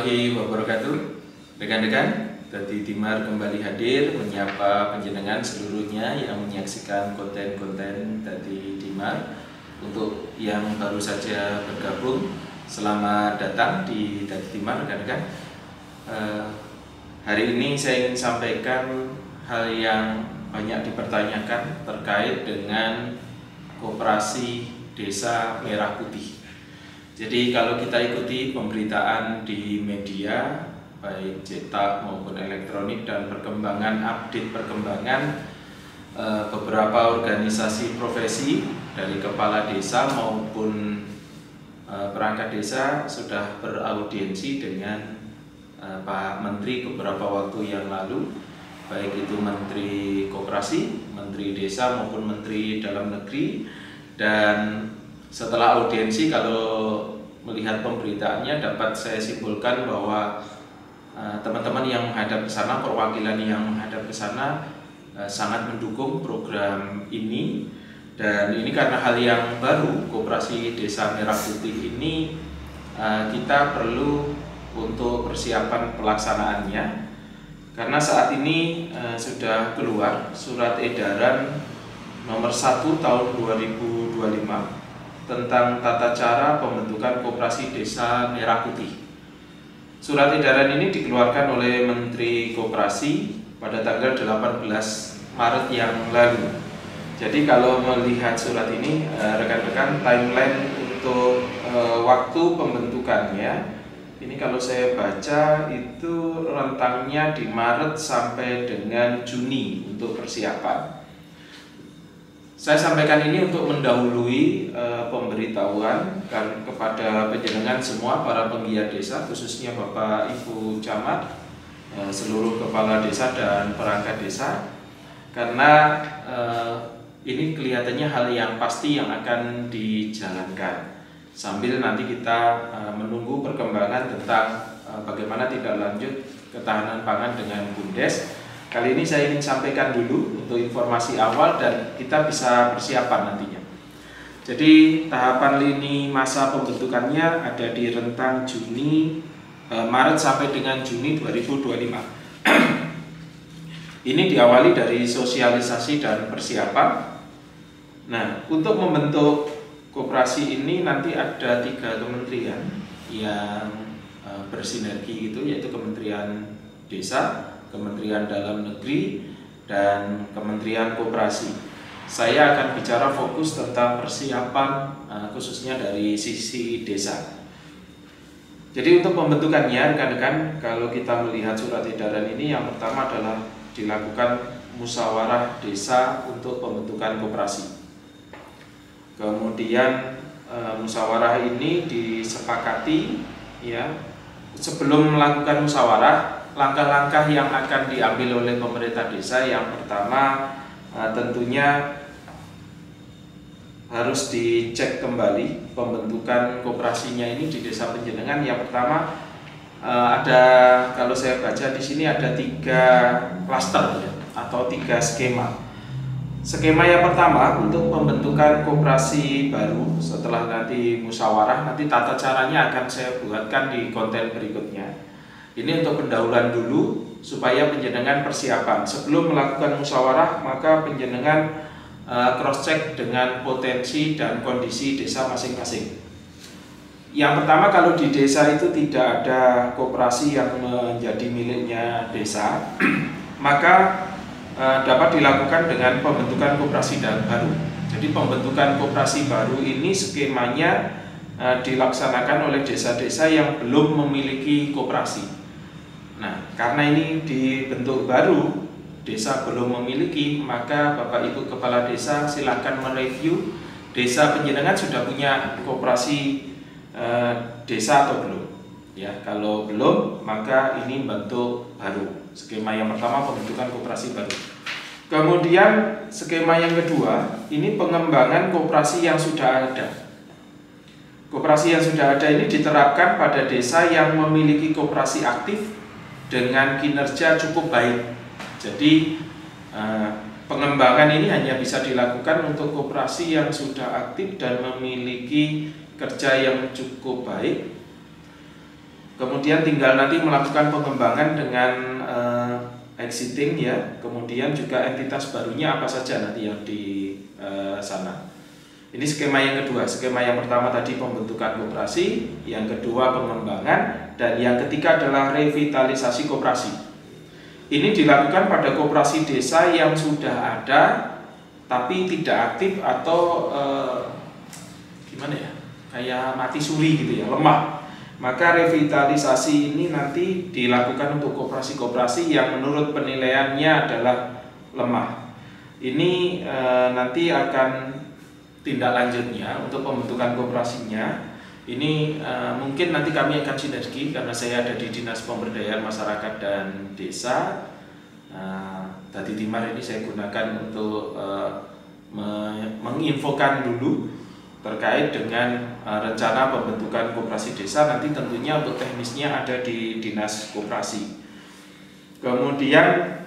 warahmatullahi wabarakatuh. Rekan-rekan, Dadi Timar kembali hadir menyapa panjenengan seluruhnya yang menyaksikan konten-konten Dadi Timar. Untuk yang baru saja bergabung, selamat datang di Dadi Timar, rekan-rekan. Hari ini saya ingin sampaikan hal yang banyak dipertanyakan terkait dengan Koperasi Desa Merah Putih. Jadi kalau kita ikuti pemberitaan di media, baik cetak maupun elektronik, dan update perkembangan beberapa organisasi profesi dari kepala desa maupun perangkat desa sudah beraudiensi dengan Pak Menteri beberapa waktu yang lalu, baik itu Menteri Koperasi, Menteri Desa maupun Menteri Dalam Negeri. Dan setelah audiensi, kalau melihat pemberitaannya dapat saya simpulkan bahwa teman-teman yang menghadap ke sana, perwakilan yang menghadap ke sana sangat mendukung program ini. Dan ini karena hal yang baru, Koperasi Desa Merah Putih ini kita perlu untuk persiapan pelaksanaannya, karena saat ini sudah keluar surat edaran nomor 1 tahun 2025 tentang tata cara pembentukan Koperasi Desa Merah Putih. Surat edaran ini dikeluarkan oleh Menteri Koperasi pada tanggal 18 Maret yang lalu. Jadi kalau melihat surat ini, rekan-rekan, timeline untuk waktu pembentukannya, ini kalau saya baca itu rentangnya di Maret sampai dengan Juni untuk persiapan. Saya sampaikan ini untuk mendahului pemberitahuan kepada panjenengan semua para penggiat desa, khususnya Bapak Ibu Camat, seluruh kepala desa dan perangkat desa, karena ini kelihatannya hal yang pasti yang akan dijalankan, sambil nanti kita menunggu perkembangan tentang bagaimana tindak lanjut ketahanan pangan dengan BUMDes. Kali ini saya ingin sampaikan dulu untuk informasi awal dan kita bisa persiapan nantinya. Jadi tahapan lini masa pembentukannya ada di rentang Maret sampai dengan Juni 2025. Ini diawali dari sosialisasi dan persiapan. Nah, untuk membentuk koperasi ini nanti ada 3 kementerian yang bersinergi gitu, yaitu Kementerian Desa, Kementerian Dalam Negeri, dan Kementerian Koperasi. Saya akan bicara fokus tentang persiapan khususnya dari sisi desa. Jadi untuk pembentukannya, rekan-rekan, kalau kita melihat surat edaran ini, yang pertama adalah dilakukan musyawarah desa untuk pembentukan koperasi. Kemudian musyawarah ini disepakati, ya, sebelum melakukan musyawarah, langkah-langkah yang akan diambil oleh pemerintah desa. Yang pertama tentunya harus dicek kembali pembentukan koperasinya ini di desa panjenengan. Yang pertama ada, kalau saya baca di sini ada 3 klaster, ya, atau 3 skema. Skema yang pertama untuk pembentukan koperasi baru setelah nanti musyawarah, nanti tata caranya akan saya buatkan di konten berikutnya. Ini untuk pendahuluan dulu supaya panjenengan persiapan. Sebelum melakukan musyawarah, maka panjenengan cross check dengan potensi dan kondisi desa masing-masing. Yang pertama, kalau di desa itu tidak ada koperasi yang menjadi miliknya desa, maka dapat dilakukan dengan pembentukan koperasi baru. Jadi pembentukan koperasi baru ini skemanya dilaksanakan oleh desa-desa yang belum memiliki koperasi. Nah, karena ini dibentuk baru, desa belum memiliki, maka Bapak Ibu Kepala Desa silakan mereview desa panjenengan sudah punya koperasi desa atau belum. Ya, kalau belum, maka ini bentuk baru. Skema yang pertama pembentukan koperasi baru. Kemudian skema yang kedua, ini pengembangan koperasi yang sudah ada. Koperasi yang sudah ada ini diterapkan pada desa yang memiliki koperasi aktif dengan kinerja cukup baik. Jadi pengembangan ini hanya bisa dilakukan untuk koperasi yang sudah aktif dan memiliki kerja yang cukup baik. Kemudian tinggal nanti melakukan pengembangan dengan exiting ya. Kemudian juga entitas barunya apa saja nanti yang di sana. Ini skema yang kedua. Skema yang pertama tadi pembentukan koperasi, yang kedua pengembangan, dan yang ketiga adalah revitalisasi koperasi. Ini dilakukan pada koperasi desa yang sudah ada tapi tidak aktif atau gimana ya, kayak mati suri gitu ya, lemah. Maka revitalisasi ini nanti dilakukan untuk koperasi-koperasi yang menurut penilaiannya adalah lemah. Ini nanti akan tindak lanjutnya untuk pembentukan koperasinya. Ini mungkin nanti kami akan sinergi karena saya ada di Dinas Pemberdayaan Masyarakat dan Desa. Tadi Timar ini saya gunakan untuk menginfokan dulu terkait dengan rencana pembentukan koperasi desa. Nanti tentunya untuk teknisnya ada di Dinas Koperasi. Kemudian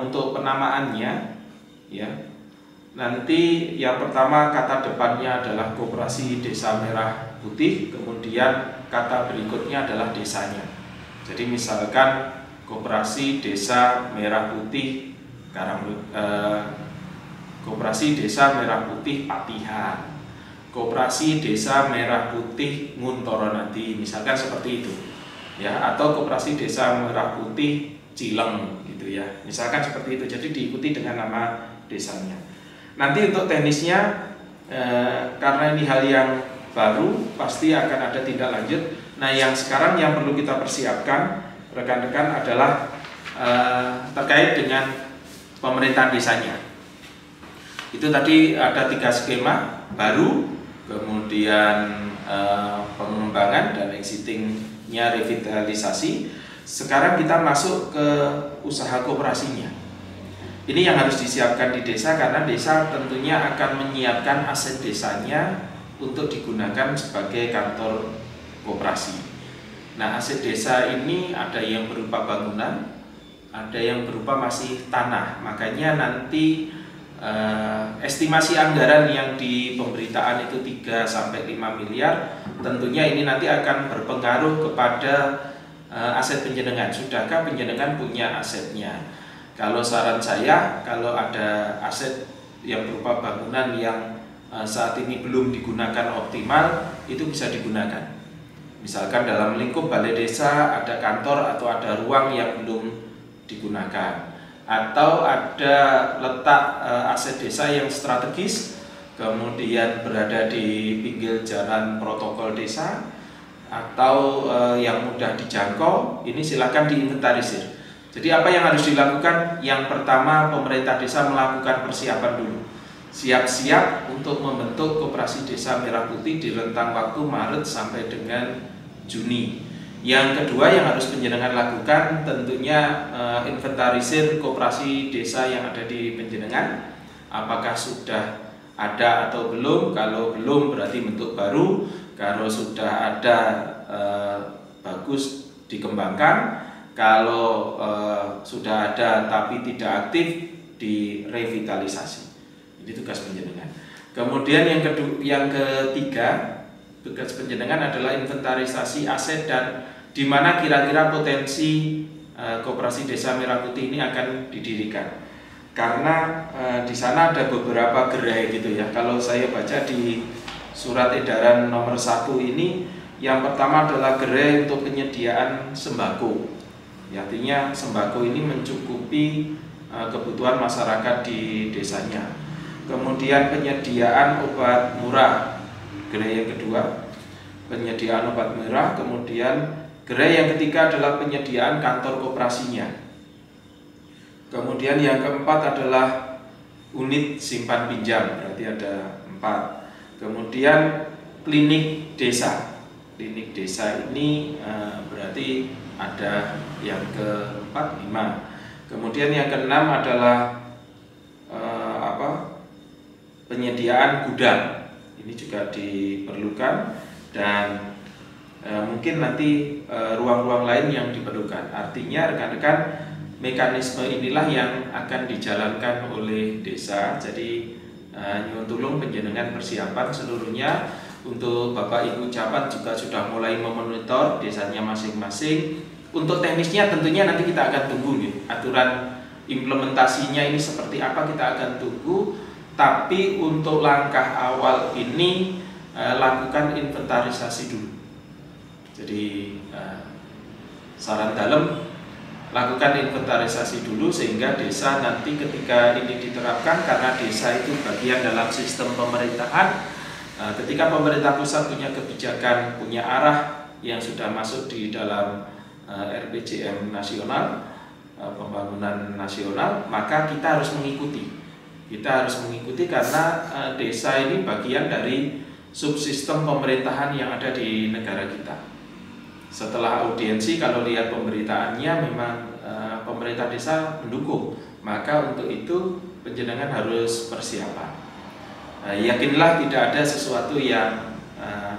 untuk penamaannya ya, nanti yang pertama kata depannya adalah Koperasi Desa Merah Putih, kemudian kata berikutnya adalah desanya. Jadi misalkan Koperasi Desa Merah Putih Koperasi Desa Merah Putih Patihan, Koperasi Desa Merah Putih Nguntoro nanti, misalkan seperti itu ya, atau Koperasi Desa Merah Putih Cileng gitu ya, misalkan seperti itu. Jadi diikuti dengan nama desanya. Nanti untuk teknisnya karena ini hal yang baru pasti akan ada tindak lanjut. Nah, yang sekarang yang perlu kita persiapkan rekan-rekan adalah terkait dengan pemerintahan desanya. Itu tadi ada 3 skema baru, kemudian pengembangan dan exitingnya revitalisasi. Sekarang kita masuk ke usaha koperasinya. Ini yang harus disiapkan di desa karena desa tentunya akan menyiapkan aset desanya untuk digunakan sebagai kantor koperasi. Nah, aset desa ini ada yang berupa bangunan, ada yang berupa masih tanah. Makanya nanti estimasi anggaran yang di pemberitaan itu 3-5 miliar, tentunya ini nanti akan berpengaruh kepada aset penjenengan. Sudahkah penjenengan punya asetnya? Kalau saran saya, kalau ada aset yang berupa bangunan yang saat ini belum digunakan optimal, itu bisa digunakan. Misalkan dalam lingkup balai desa ada kantor atau ada ruang yang belum digunakan, atau ada letak aset desa yang strategis, kemudian berada di pinggir jalan protokol desa, atau yang mudah dijangkau, ini silakan diinventarisir. Jadi apa yang harus dilakukan? Yang pertama, pemerintah desa melakukan persiapan dulu. Siap-siap untuk membentuk Koperasi Desa Merah Putih di rentang waktu Maret sampai dengan Juni. Yang kedua yang harus penjenengan lakukan tentunya inventarisir koperasi desa yang ada di penjenengan. Apakah sudah ada atau belum? Kalau belum berarti bentuk baru. Kalau sudah ada bagus dikembangkan. Kalau sudah ada tapi tidak aktif, direvitalisasi. Ini tugas penjenengan. Kemudian yang ketiga, tugas penjenengan adalah inventarisasi aset dan di mana kira-kira potensi Koperasi Desa Merah Putih ini akan didirikan. Karena di sana ada beberapa gerai gitu ya. Kalau saya baca di surat edaran nomor 1 ini, yang pertama adalah gerai untuk penyediaan sembako. Ya, artinya sembako ini mencukupi kebutuhan masyarakat di desanya. Kemudian penyediaan obat murah, gerai yang kedua, penyediaan obat murah. Kemudian gerai yang ketiga adalah penyediaan kantor koperasinya. Kemudian yang keempat adalah unit simpan pinjam, berarti ada 4. Kemudian klinik desa. Klinik desa ini berarti ada yang ke-4, 5. Kemudian yang ke-6 adalah penyediaan gudang. Ini juga diperlukan dan mungkin nanti ruang-ruang lain yang diperlukan. Artinya rekan-rekan, mekanisme inilah yang akan dijalankan oleh desa. Jadi nyuwun tulung panjenengan persiapan seluruhnya Untuk Bapak Ibu camat juga sudah mulai memonitor desanya masing-masing. Untuk teknisnya tentunya nanti kita akan tunggu nih, aturan implementasinya ini seperti apa kita akan tunggu. Tapi untuk langkah awal ini lakukan inventarisasi dulu. Jadi saran dalam, lakukan inventarisasi dulu sehingga desa nanti ketika ini diterapkan, karena desa itu bagian dalam sistem pemerintahan. Ketika pemerintah pusat punya kebijakan, punya arah yang sudah masuk di dalam RPJM nasional, pembangunan nasional, maka kita harus mengikuti. Kita harus mengikuti karena desa ini bagian dari subsistem pemerintahan yang ada di negara kita. Setelah audiensi, kalau lihat pemberitaannya memang pemerintah desa mendukung, maka untuk itu penjenengan harus persiapan. Yakinlah tidak ada sesuatu yang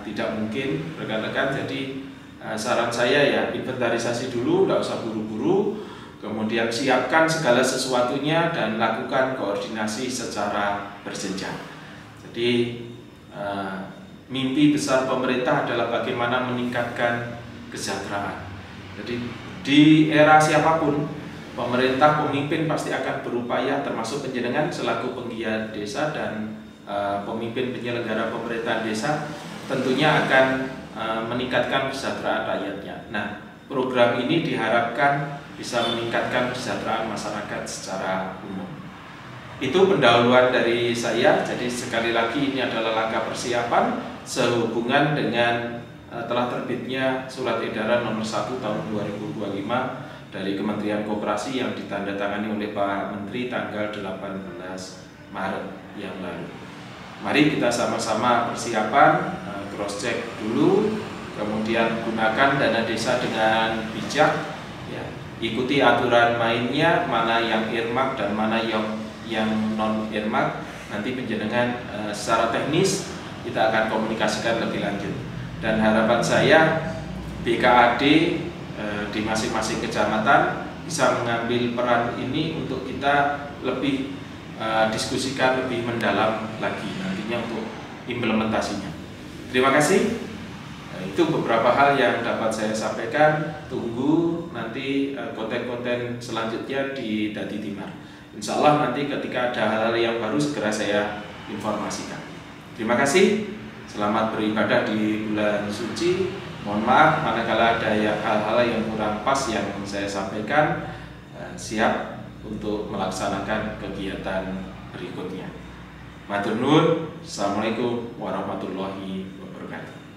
tidak mungkin, rekan-rekan. Jadi saran saya ya, inventarisasi dulu, tidak usah buru-buru. Kemudian siapkan segala sesuatunya dan lakukan koordinasi secara berjenjang. Jadi mimpi besar pemerintah adalah bagaimana meningkatkan kesejahteraan. Jadi di era siapapun, pemerintah, pemimpin pasti akan berupaya, termasuk penjenengan selaku penggiat desa dan pemimpin penyelenggara pemerintahan desa, tentunya akan meningkatkan kesejahteraan rakyatnya. Nah, program ini diharapkan bisa meningkatkan kesejahteraan masyarakat secara umum. Itu pendahuluan dari saya. Jadi sekali lagi ini adalah langkah persiapan sehubungan dengan telah terbitnya Surat Edaran Nomor 1 Tahun 2025 dari Kementerian Koperasi yang ditandatangani oleh Pak Menteri tanggal 18 Maret yang lalu. Mari kita sama-sama persiapan, cross check dulu, kemudian gunakan dana desa dengan bijak, ya. Ikuti aturan mainnya, mana yang earmark dan mana yang non earmark. Nanti penjenengan secara teknis kita akan komunikasikan lebih lanjut. Dan harapan saya BKAD di masing-masing kecamatan bisa mengambil peran ini untuk kita lebih diskusikan lebih mendalam lagi nantinya untuk implementasinya. Terima kasih. Itu beberapa hal yang dapat saya sampaikan. Tunggu nanti konten-konten selanjutnya di Dadi Timar. Insya Allah nanti ketika ada hal-hal yang baru segera saya informasikan. Terima kasih. Selamat beribadah di bulan suci. Mohon maaf manakala ada hal-hal yang kurang pas yang saya sampaikan. Siap untuk melaksanakan kegiatan berikutnya. Matur nuwun. Assalamualaikum warahmatullahi wabarakatuh.